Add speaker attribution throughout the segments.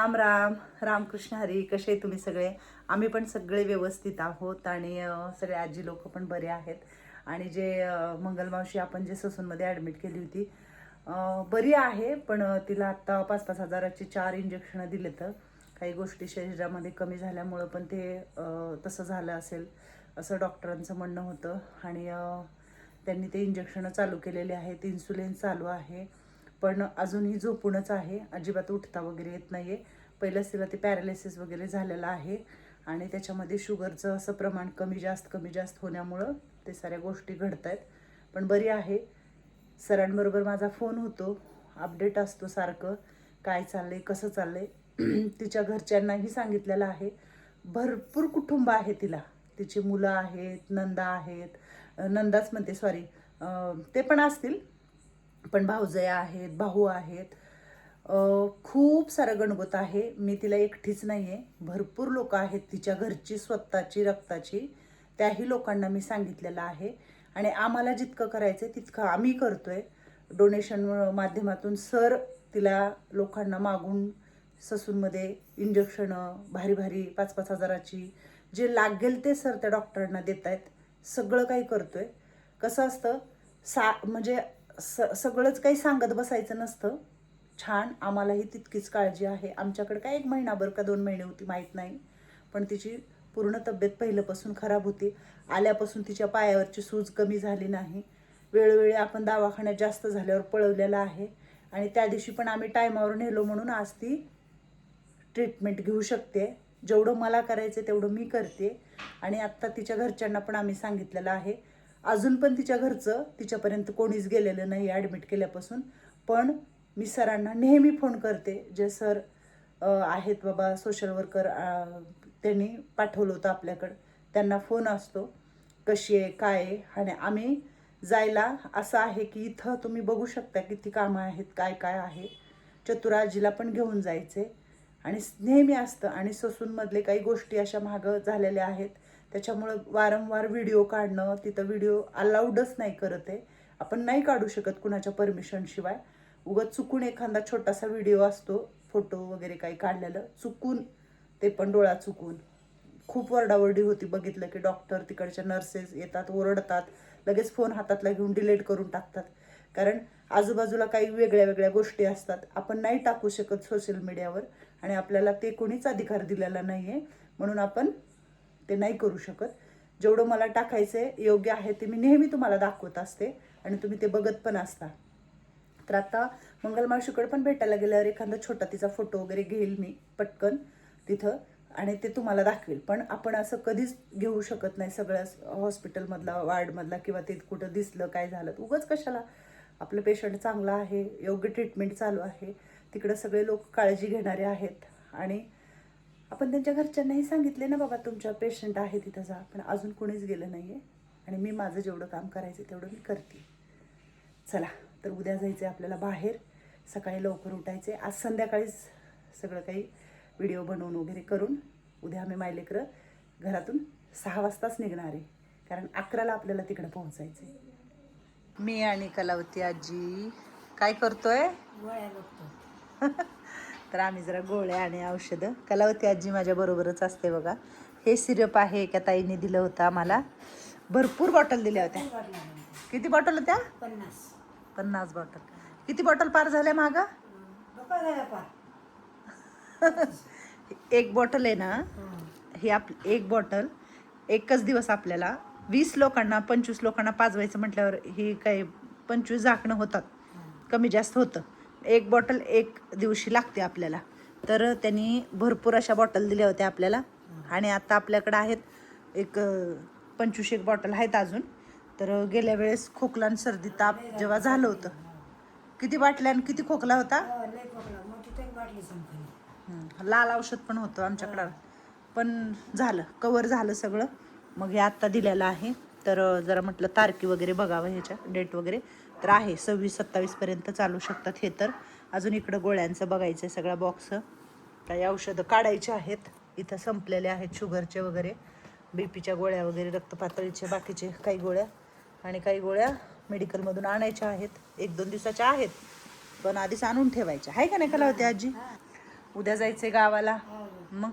Speaker 1: राम राम रामकृष्ण हरी. कसे आहे तुम्ही सगळे? आम्ही पण सगळे व्यवस्थित आहोत आणि सगळे आजी लोक पण बरे आहेत. आणि जे मंगलमावशी आपण जे ससूनमध्ये ॲडमिट केली होती बरी आहे, पण तिला आत्ता 5-5 हजाराची 4 इंजेक्शनं दिले. तर काही गोष्टी शरीरामध्ये कमी झाल्यामुळं पण ते तसं झालं असेल असं डॉक्टरांचं म्हणणं होतं. आणि त्यांनी ते इंजेक्शनं चालू केलेले आहेत, इन्सुलिन चालू आहे, पण अजूनही झोपूनच आहे, अजिबात उठता वगैरे येत नाही आहे. पहिलंच तिला ते पॅरालिसिस वगैरे झालेलं आहे आणि त्याच्यामध्ये शुगरचं असं प्रमाण कमी जास्त होण्यामुळं ते साऱ्या गोष्टी घडत आहेत. पण बरी आहे. सरांबरोबर माझा फोन होतो, अपडेट असतो सारखं, काय चाललंय कसं चाललंय. तिच्या घरच्यांनाही सांगितलेलं आहे. भरपूर कुटुंब आहे तिला, तिची मुलं आहेत, नंदा आहेत, नंदाच म्हणते सॉरी, ते पण असतील, पण भाऊजया आहेत, भाऊ आहेत, खूप सारं गणगोत आहे. मी तिला एकटीच नाही आहे, भरपूर लोक आहेत तिच्या घरची, स्वतःची रक्ताची. त्याही लोकांना मी सांगितलेलं आहे आणि आम्हाला जितकं करायचं आहे तितकं आम्ही करतोय. डोनेशन माध्यमातून सर तिला लोकांना मागून ससूनमध्ये इंजेक्शनं भारी भारी 5-5 हजाराची जे लागेल ते सर त्या डॉक्टरांना देत आहेत. सगळं काही करतोय. कसं असतं म्हणजे सगळंच काही सांगत बसायचं नसतं. छान, आम्हालाही तितकीच काळजी आहे. आमच्याकडे काय 1 महिनाभर का 2 महिने होती माहीत नाही, पण तिची पूर्ण तब्येत पहिल्यापासून खराब होती. आल्यापासून तिच्या पायावरची सूज कमी झाली नाही. वेळोवेळी आपण दवाखान्यात जास्त झाल्यावर पळवलेलं आहे आणि त्या दिवशी पण आम्ही टायमावर नेलो म्हणून आज ती ट्रीटमेंट घेऊ शकते. जेवढं मला करायचं तेवढं मी करते. आणि आत्ता तिच्या घरच्यांना पण आम्ही सांगितलेलं आहे. अजून पण तिच्या घरचं तिच्यापर्यंत कोणीच गेलेलं नाही ॲडमिट केल्यापासून, पण मी सरांना नेहमी फोन करते. जे सर आहेत बाबा सोशल वर्कर, त्यांनी पाठवलं होतं आपल्याकडं, त्यांना फोन असतो कशी आहे काय आहे. आणि आम्ही जायला असं आहे की इथं तुम्ही बघू शकता किती कामं आहेत, काय काय आहे. चतुराजीला पण घेऊन जायचे आणि नेहमी असतं. आणि ससूनमधले काही गोष्टी अशा मागं झालेल्या आहेत, त्याच्यामुळं वारंवार व्हिडिओ काढणं, तिथं व्हिडिओ अलाउडच नाही करत आहे. आपण नाही काढू शकत कुणाच्या परमिशनशिवाय. उगाच चुकून एखादा छोटासा व्हिडिओ असतो, फोटो वगैरे काही काढलेलं चुकून, ते पण डोळा चुकून. खूप वरडावरडी होती. बघितलं की डॉक्टर, तिकडच्या नर्सेस येतात, ओरडतात, लगेच फोन हातातला घेऊन डिलीट करून टाकतात. कारण आजूबाजूला काही वेगळ्या वेगळ्या गोष्टी असतात, आपण नाही टाकू शकत सोशल मीडियावर आणि आपल्याला ते कोणीच अधिकार दिलेला नाही आहे, म्हणून आपण ते नाही करू शकत. जेवढं मला टाकायचं आहे योग्य आहे ते मी नेहमी तुम्हाला दाखवत असते आणि तुम्ही ते बघत पण असता. तर आता मंगलमावशीकडे पण भेटायला गेल्यावर एखादा छोटा तिचा फोटो वगैरे घेईल मी पटकन तिथं आणि ते तुम्हाला दाखवेल. पण आपण असं कधीच घेऊ शकत नाही सगळ्याच हॉस्पिटलमधला, वार्डमधला, किंवा ते कुठं दिसलं काय झालं उगाच कशाला. आपलं पेशंट चांगलं आहे, योग्य ट्रीटमेंट चालू आहे, तिकडं सगळे लोक काळजी घेणारे आहेत. आणि आपण त्यांच्या घरच्यांनाही सांगितले ना बाबा तुमच्या पेशंट आहे तिथं जा, पण अजून कोणीच गेलं नाही आहे. आणि मी माझं जेवढं काम करायचं तेवढं मी करते. चला, तर उद्या जायचं आहे आपल्याला बाहेर, सकाळी लवकर उठायचे. आज संध्याकाळीच सगळं काही व्हिडिओ बनवून वगैरे करून उद्या आम्ही मायलेकरं घरातून 6 वाजताच निघणार आहे, कारण 11ला आपल्याला तिकडे पोहोचायचं आहे. मी आणि कलावती आजी काय करतोय?
Speaker 2: गोळ्या बघतो.
Speaker 1: तर आम्ही जरा गोळ्या आणि औषधं. कलावती आजी माझ्या बरोबरच असते बघा. हे सिरप आहे, एका ताईने दिलं होतं आम्हाला. भरपूर बॉटल दिल्या होत्या. किती बॉटल होत्या? 50 बॉटल. किती बॉटल पार झाल्या मागं? एक बॉटल आहे ना, ही एक बॉटल एकच दिवस आपल्याला 20 लोकांना 25 लोकांना पाजवायचं म्हटल्यावर ही काही 25 झाकणं होतात, कमी जास्त होतं. एक बॉटल एक दिवशी लागते आपल्याला. तर त्यांनी भरपूर अशा बॉटल दिल्या होत्या आपल्याला आणि आता आपल्याकडे आहेत एक 25 बॉटल आहेत अजून. तर गेल्या वेळेस खोकला आणि सर्दी ताप जेव्हा झालं होतं, किती बाटल्या आणि किती खोकला होता. लाल औषध पण होतं आमच्याकडं, पण झालं, कवर झालं सगळं. मग हे आत्ता दिलेलं आहे. तर जरा म्हटलं तारकी वगैरे बघावं, ह्याच्या डेट वगैरे तर आहे 26-27पर्यंत चालू शकतात हे. तर अजून इकडं गोळ्यांचं बघायचं आहे, सगळा बॉक्स. काही औषधं काढायचे आहेत, इथं संपलेले आहेत, शुगरचे वगैरे, बीपीच्या गोळ्या वगैरे, रक्तपातळीचे बाकीचे काही गोळ्या, आणि काही गोळ्या मेडिकलमधून आणायच्या आहेत. 1-2 दिवसाच्या आहेत, पण आधीच आणून ठेवायच्या आहे का नाही कलावती आजी? उद्या जायचंय गावाला. मग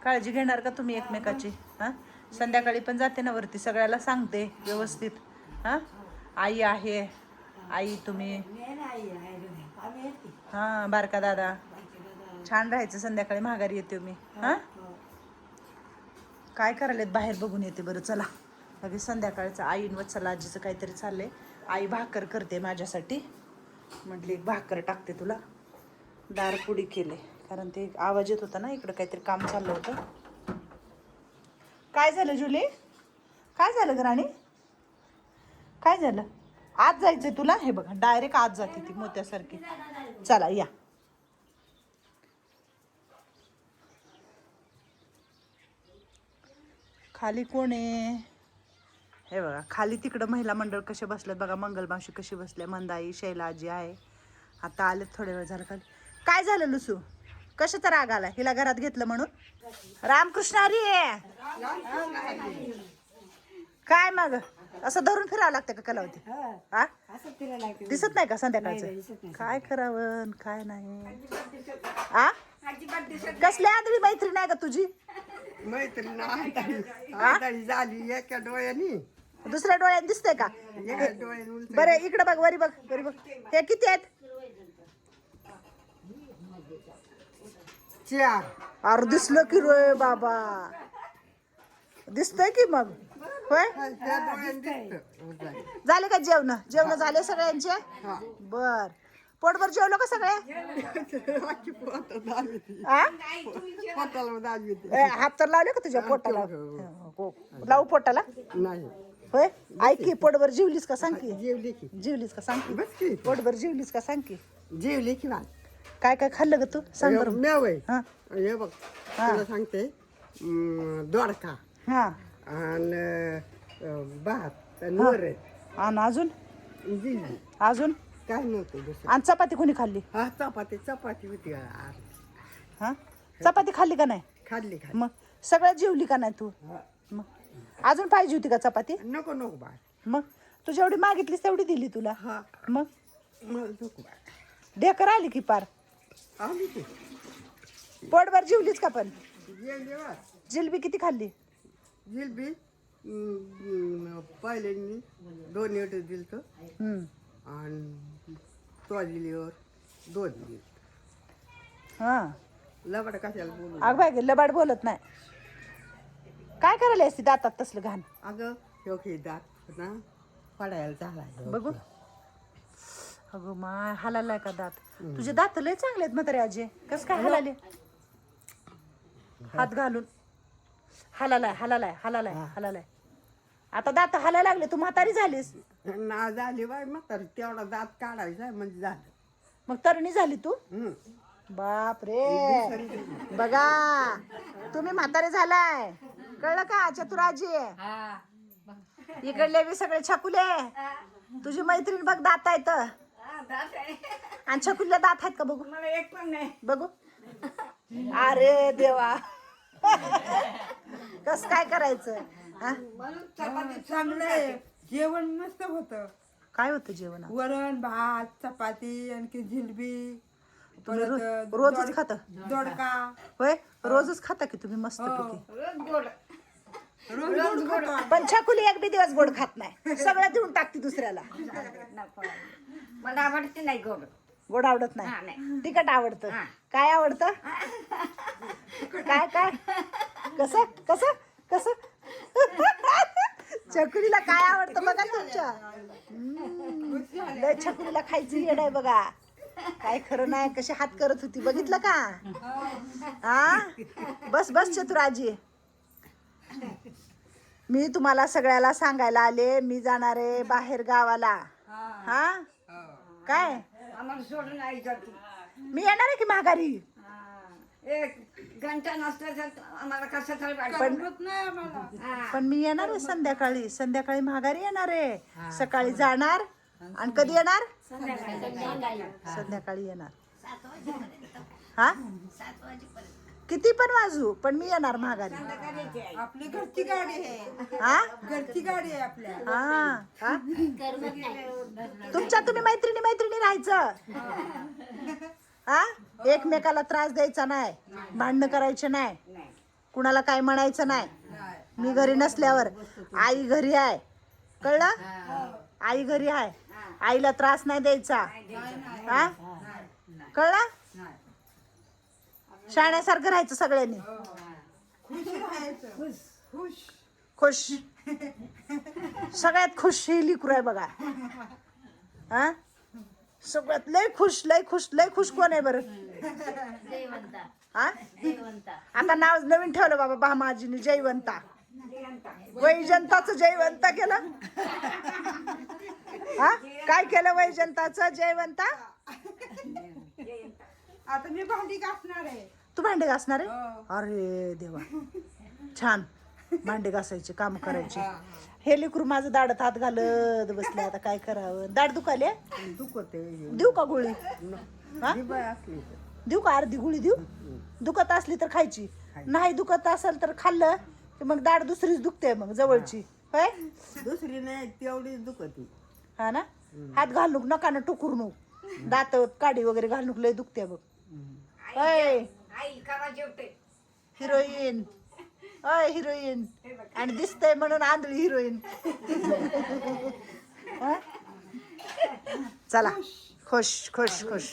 Speaker 1: काळजी घेणार का तुम्ही एकमेकाची? हा, संध्याकाळी पण जाते ना वरती, सगळ्याला सांगते व्यवस्थित. हा, आई आहे, आई तुम्ही, हा बारका दादा, छान राहायचं. संध्याकाळी माघारी येते मी. हा, काय करायलेत बाहेर बघून येते बरं. चला लगेच संध्याकाळचं आईन चला आजीचं काहीतरी चाललंय. आई भाकर करते माझ्यासाठी, म्हटली एक भाकर टाकते तुला. दारपुडी केले कारण ते आवाज येत होता ना, इकडं काहीतरी काम चाललं होतं. काय झालं जुली? काय झालं ग राणी? काय झालं? आज जायचंय तुला? हे बघा डायरेक्ट आज जाते ती मोत्यासारखी. चला या. खाली कोण आहे? हे बघा खाली तिकडं महिला मंडळ कसे बसलेत बघा. मंगलमावशी कशी बसल्या, मंदाई, शैला आजी आहे. आता आलेत थोड्या वेळ झाला खाली. काय झालं लुसू? कशाचा राग आला? हिला घरात घेतलं म्हणून? रामकृष्ण हरी आहे. काय मग असं धरून फिरावं लागतं का कलावती? हा, दिसत नाही का संध्याकाळचं? काय करावं काय नाही. आ, कसल्या आदळी मैत्री नाही का तुझी?
Speaker 3: मैत्रीण झाली एका डोळ्यानी,
Speaker 1: दुसऱ्या डोळ्यात दिसतंय का?
Speaker 3: एका डोळ्याने
Speaker 1: बरं इकडे बघ, वरी बघ, वरी बघ. हे किती आहेत?
Speaker 3: 4.
Speaker 1: अरे दिसलं की रे बाबा, दिसतंय की मग. होय,
Speaker 3: त्या डोळ्याने दिसतं.
Speaker 1: झाले का जेवण? जेवण झाले सगळ्यांचे? बर, पोटभर जेवलो का सगळे? आ? हात तर लावले का तुझ्या पोटाला? लावू पोटाला?
Speaker 3: नाही
Speaker 1: होय, ऐक की पोटभर जेवलीस का सांग की?
Speaker 3: जेवली की
Speaker 1: जेवलीस का सांग
Speaker 3: बस
Speaker 1: की?
Speaker 3: की.
Speaker 1: पोटभर जेवलीस का सांग की?
Speaker 3: जेवली की बा.
Speaker 1: काय काय खाल्लं ग तू? सांग बरं.
Speaker 3: मेव आहे.
Speaker 1: हा
Speaker 3: हे बघ तुला सांगते, दोडका
Speaker 1: हा,
Speaker 3: आणि भात आणि वरण
Speaker 1: आणि अजून
Speaker 3: जिलबी.
Speaker 1: अजून
Speaker 3: काय नव्हतं दुसरं.
Speaker 1: आणि चपाती कोणी खाल्ली?
Speaker 3: हा चपाती होती
Speaker 1: हा, चपाती खाल्ली का नाही?
Speaker 3: खाल्ली.
Speaker 1: मग सगळं जेवली का नाही तू? मग अजून पाहिजे होती का चपाती?
Speaker 3: नको नको बा.
Speaker 1: मग तू जेवढी मागितलीस तेवढी दिली तुला.
Speaker 3: हा
Speaker 1: मग
Speaker 3: मला नको बा.
Speaker 1: ढेकर आली की पार.
Speaker 3: आली की
Speaker 1: पोटभर जेवलीच का? पण
Speaker 3: जेवली बा.
Speaker 1: जिलबी किती खाल्ली?
Speaker 3: जिलबी पहिल्यांनी 2 लिटर दिलं
Speaker 1: हम्म.
Speaker 3: आणि तो दिलीवर 2 दिली.
Speaker 1: हा,
Speaker 3: लबाड कशाला बोलू?
Speaker 1: अग बाय लबाड बोलत नाही. काय करायला असती दातात तसलं घाण?
Speaker 3: अगं योग्य दात ना पडायला झाला.
Speaker 1: बघू. अगं माय हलालाय का दात? तुझे दात लय चांगले आहेत म्हातारे आजी. कस काय हलाले? हात घालून हलालाय हलालाय हलालाय हलालाय. आता दात हलायला लागले, तू म्हातारी झालीस.
Speaker 3: ना झाली बाय मग तर तेवढा दात काढायचा म्हणजे झालं.
Speaker 1: मग तरुणी झाली तू? बाप रे, बघा तुम्ही म्हातारे झालाय, कळलं का चतुराजी? इकडले बी सगळे छकुले. तुझी मैत्रीण बघ दात आहेत, आणि छकुल्या दात आहेत का? बघू
Speaker 2: एक पण नाही.
Speaker 1: बघू. अरे देवा, कस काय करायचं? हा?
Speaker 4: चांगलं जेवण मस्त होतं.
Speaker 1: काय होतं जेवण?
Speaker 4: वरण भात चपाती आणखी जिलबी
Speaker 1: तुम्ही
Speaker 4: परत
Speaker 1: रोजच खाता?
Speaker 4: दोडका
Speaker 1: होय, रोजच खाता की तुम्ही मस्त पैकी?
Speaker 4: रोज गोड खातो.
Speaker 1: पण छकुली एक बी दिवस गोड खात नाही, सगळं देऊन टाकते दुसऱ्याला.
Speaker 2: मला आवडते नाही गोड.
Speaker 1: गोड आवडत
Speaker 2: हा,
Speaker 1: नाही,
Speaker 2: नाही.
Speaker 1: तिखट आवडतं. काय आवडतं? काय काय कसं कसं कसं? छकुलीला काय आवडतं बघा तुमच्या. लय छकुलीला खायचं येड आहे बघा. काय खरं नाही, कशी हात करत होती बघितलं का? हा, बस बस चतुराजी, मी तुम्हाला सगळ्याला सांगायला आले, मी जाणार आहे बाहेर गावाला. हा, काय
Speaker 2: आम्हाला सोडून नाही जात.
Speaker 1: मी येणार आहे की माघारी.
Speaker 2: एक घंटा नसलं तर आम्हाला कसं तरी वाटतं.
Speaker 4: करमत नाही आम्हाला.
Speaker 1: पण मी येणार आहे संध्याकाळी. संध्याकाळी माघारी येणार आहे. सकाळी जाणार आणि कधी येणार? संध्याकाळी येणार. हा, किती पण वाजू, पण मी येणार माघारी.
Speaker 4: आपली घरची गाडी आहे.
Speaker 1: हा,
Speaker 4: घरची गाडी आहे आपल्या.
Speaker 1: हा हा, तुमच्या तुम्ही मैत्रिणी मैत्रिणी राहायचं. हा एकमेकाला त्रास द्यायचा नाही, भांडणं करायचे नाही,
Speaker 2: नाही
Speaker 1: कुणाला काय म्हणायचं नाही. मी घरी नसल्यावर आई घरी आहे, कळलं? आई घरी आहे, आईला त्रास नाही द्यायचा. हा कळलं? शाण्यासारखं राहायचं सगळ्यांनी, खुश. सगळ्यात खुश ही लिकरू आहे बघा. हा सगळ्यात लय खुश, लय खुश, लय खुश कोण आहे बरं? हा आता नाव नवीन ठेवलं बाबा भामाजीने, जयवंता. वैजंताचं जयवंता केलं. हा काय केलं वैजंताचं जयवंता?
Speaker 4: आता मी भांडी घासणार आहे.
Speaker 1: तू भांडे घासणार आहे? अरे देवा, छान. भांडे घासायचे, काम करायचे. हे लेकरू माझं दाढत हात घालत बसले. आता काय करावं? दाढ दुखाले?
Speaker 3: दुखते
Speaker 1: देऊ का गोळी? हा
Speaker 3: बाय असली तर.
Speaker 1: देऊ का अर्धी गोळी देऊ? दुखत असली तर खायची, नाही दुखत असेल तर खाल्लं की मग दाढ दुसरीच दुखते मग जवळची. होय
Speaker 3: दुसरी नाही तेवढीच दुखती.
Speaker 1: हा ना. हात घालूक नका ना, टुकरू नको. दात काडी वगैरे घालूक लय दुखते बघ. होय
Speaker 2: आई कवा जेवते
Speaker 1: हिरोईन, होय हिरोईन. आणि दिसतंय म्हणून आंधळी हिरोईन. चला खुश खुश खुश.